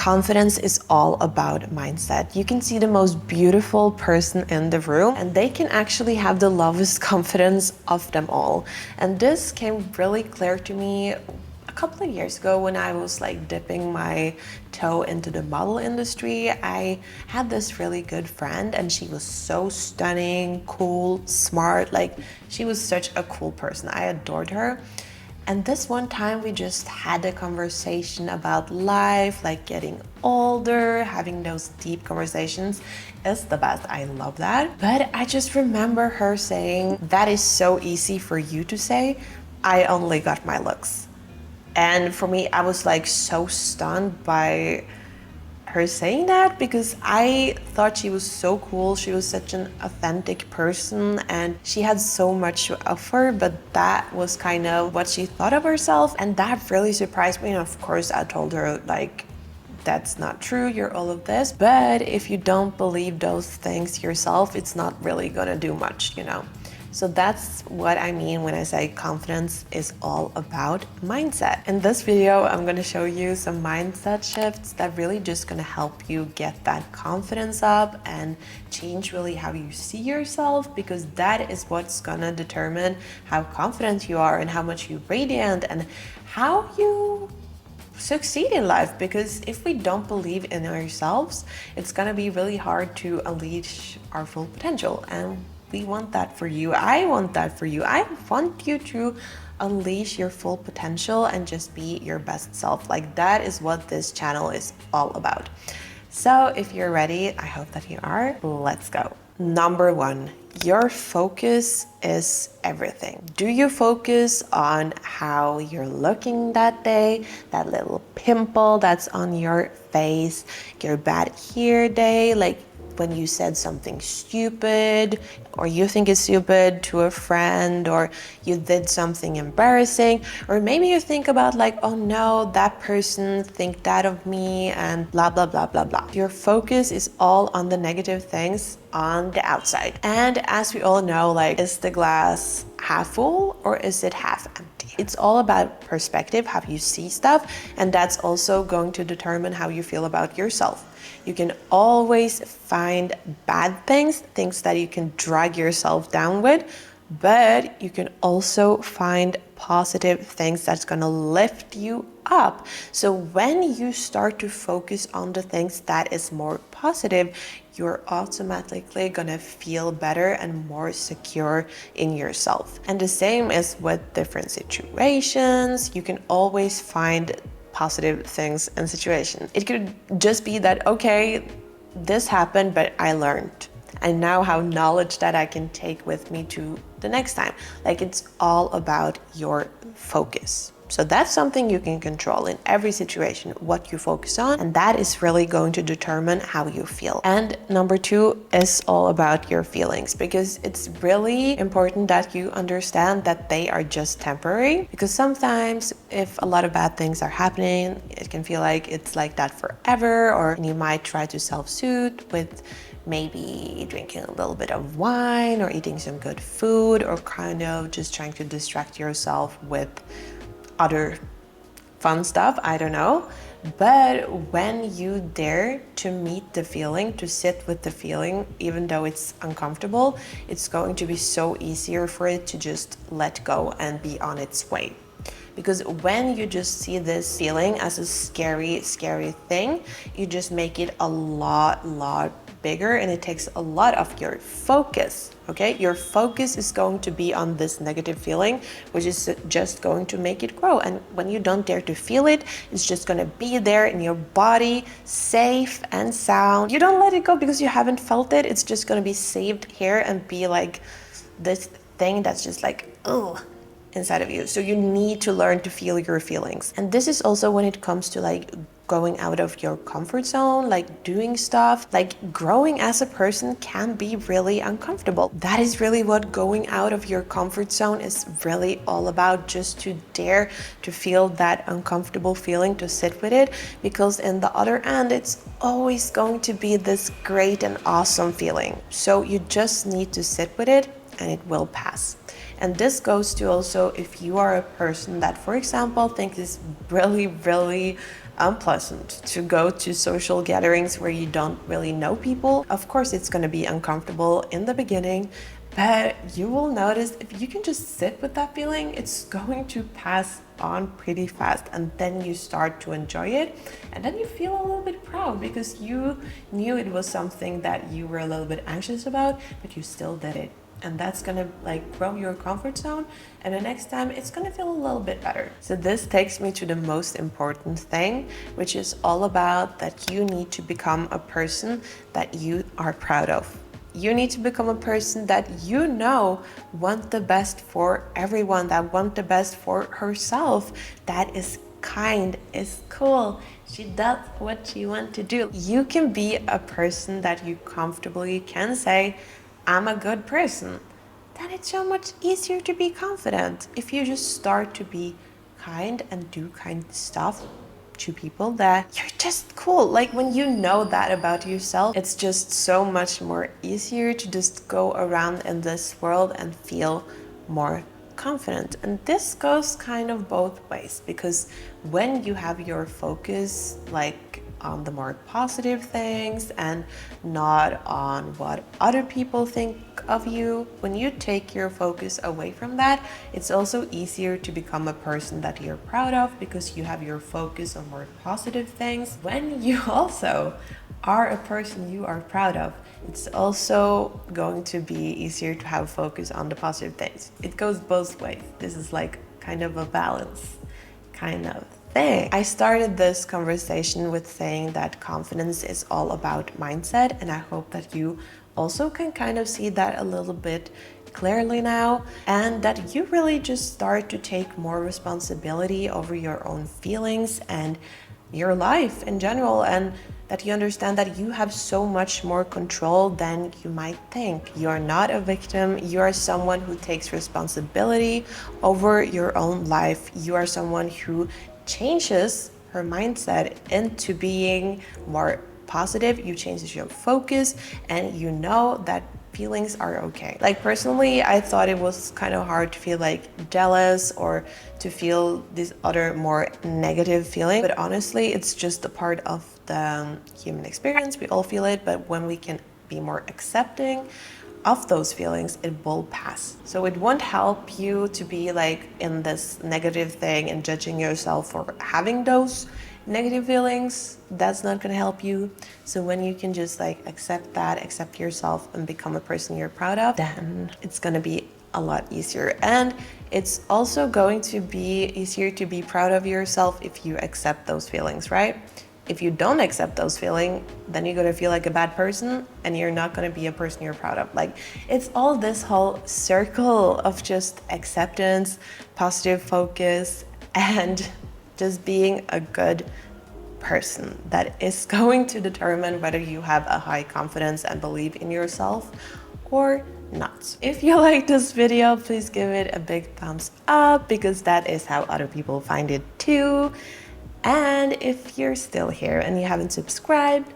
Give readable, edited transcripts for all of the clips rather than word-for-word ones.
confidence is all about mindset. You can see the most beautiful person in the room and they can actually have the lowest confidence of them all. And this came really clear to me a couple of years ago when I was like dipping my toe into the model industry. I had this really good friend and she was so stunning, cool, smart. Like she was such a cool person. I adored her. And this one time we just had a conversation about life, like getting older, having those deep conversations is the best. I love that. But I just remember her saying, that is so easy for you to say. I only got my looks. And for me, I was like so stunned by her saying that because I thought she was so cool. She was such an authentic person and she had so much to offer, but that was kind of what she thought of herself. And that really surprised me. And of course, I told her like, that's not true, you're all of this. But if you don't believe those things yourself, it's not really gonna do much, you know? So that's what I mean when I say confidence is all about mindset. In this video, I'm gonna show you some mindset shifts that really just gonna help you get that confidence up and change really how you see yourself, because that is what's gonna determine how confident you are and how much you radiate and how you succeed in life. Because if we don't believe in ourselves, it's gonna be really hard to unleash our full potential. And we want that for you. I want that for you. I want you to unleash your full potential and just be your best self. Like that is what this channel is all about. So if you're ready, I hope that you are. Let's go. Number one, your focus is everything. Do you focus on how you're looking that day, that little pimple that's on your face, your bad hair day, like when you said something stupid or you think it's stupid to a friend, or you did something embarrassing, or maybe you think about like, oh no, that person think that of me and blah, blah, blah, blah, blah. Your focus is all on the negative things on the outside. And as we all know, like, is the glass half full or is it half empty? It's all about perspective, how you see stuff, and that's also going to determine how you feel about yourself. You can always find bad things, things that you can drag yourself down with, but you can also find positive things that's gonna lift you up. So when you start to focus on the things that is more positive, you're automatically gonna feel better and more secure in yourself. And the same is with different situations. You can always find positive things and situations. It could just be that, okay, this happened, but I learned. I now have knowledge that I can take with me to the next time. Like, it's all about your focus. So that's something you can control in every situation, what you focus on, and that is really going to determine how you feel. And number two is all about your feelings, because it's really important that you understand that they are just temporary. Because sometimes if a lot of bad things are happening, it can feel like it's like that forever, or you might try to self-soothe with maybe drinking a little bit of wine or eating some good food, or kind of just trying to distract yourself with other fun stuff, I don't know. But when you dare to meet the feeling, to sit with the feeling, even though it's uncomfortable, it's going to be so easier for it to just let go and be on its way. Because when you just see this feeling as a scary thing, you just make it a lot bigger, and it takes a lot of your focus, okay? Your focus is going to be on this negative feeling, which is just going to make it grow. And when you don't dare to feel it, it's just gonna be there in your body, safe and sound. You don't let it go because you haven't felt it. It's just gonna be saved here and be like this thing that's just like, ugh, inside of you. So you need to learn to feel your feelings. And this is also when it comes to like going out of your comfort zone, like doing stuff, like growing as a person can be really uncomfortable. That is really what going out of your comfort zone is really all about, just to dare to feel that uncomfortable feeling, to sit with it, because in the other end, it's always going to be this great and awesome feeling. So you just need to sit with it and it will pass. And this goes to also if you are a person that, for example, thinks is really unpleasant to go to social gatherings where you don't really know people. Of course, it's going to be uncomfortable in the beginning, but you will notice if you can just sit with that feeling, it's going to pass on pretty fast, and then you start to enjoy it, and then you feel a little bit proud because you knew it was something that you were a little bit anxious about, but you still did it. And that's gonna like grow your comfort zone, and the next time it's gonna feel a little bit better. So this takes me to the most important thing, which is all about that you need to become a person that you are proud of. You need to become a person that you know want the best for everyone, that want the best for herself, that is kind, is cool, she does what she wants to do. You can be a person that you comfortably can say, I'm a good person. Then it's so much easier to be confident if you just start to be kind and do kind stuff to people that you're just cool. Like when you know that about yourself, it's just so much more easier to just go around in this world and feel more confident. And this goes kind of both ways, because when you have your focus like on the more positive things and not on what other people think of you, when you take your focus away from that, it's also easier to become a person that you're proud of because you have your focus on more positive things. When you also are a person you are proud of, it's also going to be easier to have focus on the positive things. It goes both ways. This is like kind of a balance kind of thing. I started this conversation with saying that confidence is all about mindset, and I hope that you also can kind of see that a little bit clearly now, and that you really just start to take more responsibility over your own feelings and your life in general, and that you understand that you have so much more control than you might think. You are not a victim. You are someone who takes responsibility over your own life. You are someone who changes her mindset into being more positive. You change your focus, and you know that feelings are okay. Like personally, I thought it was kind of hard to feel like jealous or to feel this other more negative feeling, but honestly, it's just a part of the human experience. We all feel it, but when we can be more accepting of those feelings, it will pass. So it won't help you to be like in this negative thing and judging yourself for having those negative feelings. That's not gonna help you. So when you can just like accept that, accept yourself, and become a person you're proud of, then it's gonna be a lot easier. And it's also going to be easier to be proud of yourself if you accept those feelings, right? If you don't accept those feelings, then you're gonna feel like a bad person, and you're not gonna be a person you're proud of. Like, it's all this whole circle of just acceptance, positive focus, and just being a good person that is going to determine whether you have a high confidence and believe in yourself or not. If you like this video, please give it a big thumbs up, because that is how other people find it too. And if you're still here and you haven't subscribed,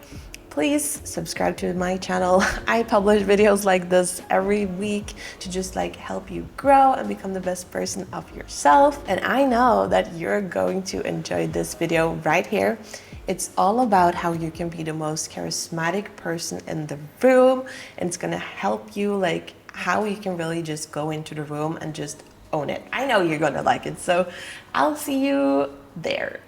please subscribe to my channel. I publish videos like this every week to just like help you grow and become the best version of yourself. And I know that you're going to enjoy this video right here. It's all about how you can be the most charismatic person in the room, and it's gonna help you like how you can really just go into the room and just own it. I know you're gonna like it, so I'll see you there.